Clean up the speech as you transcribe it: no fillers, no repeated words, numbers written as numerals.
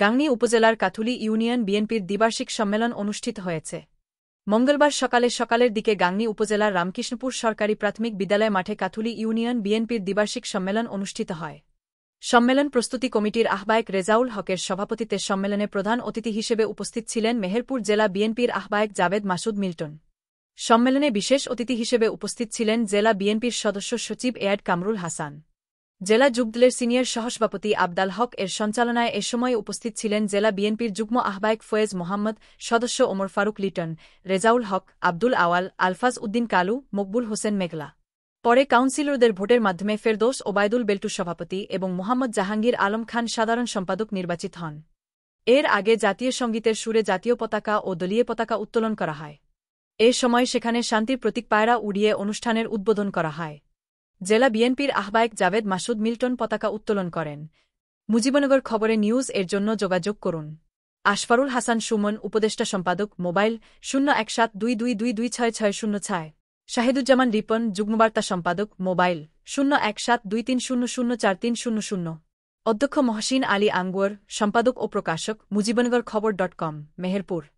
গাংনী উপজেলার কাথুলি ইউনিয়ন বিএনপির দ্বিবার্ষিক সম্মেলন অনুষ্ঠিত হয়েছে। মঙ্গলবার সকালের দিকে গাংনী উপজেলার রামকৃষ্ণপুর সরকারি প্রাথমিক বিদ্যালয় মাঠে কাথুলি ইউনিয়ন বিএনপির দ্বিবার্ষিক সম্মেলন অনুষ্ঠিত হয়। সম্মেলন প্রস্তুতি কমিটির আহ্বায়ক রেজাউল হকের সভাপতিত্বে সম্মেলনে প্রধান অতিথি হিসেবে উপস্থিত ছিলেন মেহেরপুর জেলা বিএনপির আহ্বায়ক জাবেদ মাসুদ মিল্টন। সম্মেলনে বিশেষ অতিথি হিসেবে উপস্থিত ছিলেন জেলা বিএনপির সদস্য সচিব এয়াড কামরুল হাসান। জেলা যুবদলের সিনিয়র সহসভাপতি আবদাল হক এর সঞ্চালনায় এ সময় উপস্থিত ছিলেন জেলা বিএনপির যুগ্ম আহ্বায়ক ফয়েজ মোহাম্মদ, সদস্য ওমর ফারুক লিটন, রেজাউল হক, আব্দুল আওয়াল, আলফাজ উদ্দিন কালু, মকবুল হোসেন মেঘলা। পরে কাউন্সিলরদের ভোটের মাধ্যমে ফেরদৌস ওবায়দুল বেল্টু সভাপতি এবং মোহাম্মদ জাহাঙ্গীর আলম খান সাধারণ সম্পাদক নির্বাচিত হন। এর আগে জাতীয় সঙ্গীতের সুরে জাতীয় পতাকা ও দলীয় পতাকা উত্তোলন করা হয়। এ সময় সেখানে শান্তির প্রতীক পায়রা উড়িয়ে অনুষ্ঠানের উদ্বোধন করা হয়। জেলা বিএনপির আহ্বায়ক জাবেদ মাসুদ মিল্টন পতাকা উত্তোলন করেন। মুজিবনগর খবরে নিউজ এর জন্য যোগাযোগ করুন। আশফারুল হাসান সুমন, উপদেষ্টা সম্পাদক, মোবাইল 01722226606। শাহিদুজ্জামান রিপন, যুগ্মবার্তা সম্পাদক, মোবাইল 01723004300। অধ্যক্ষ মহসিন আলী আঙ্গুয়ার, সম্পাদক ও প্রকাশক, মুজিবনগর খবর.com, মেহেরপুর।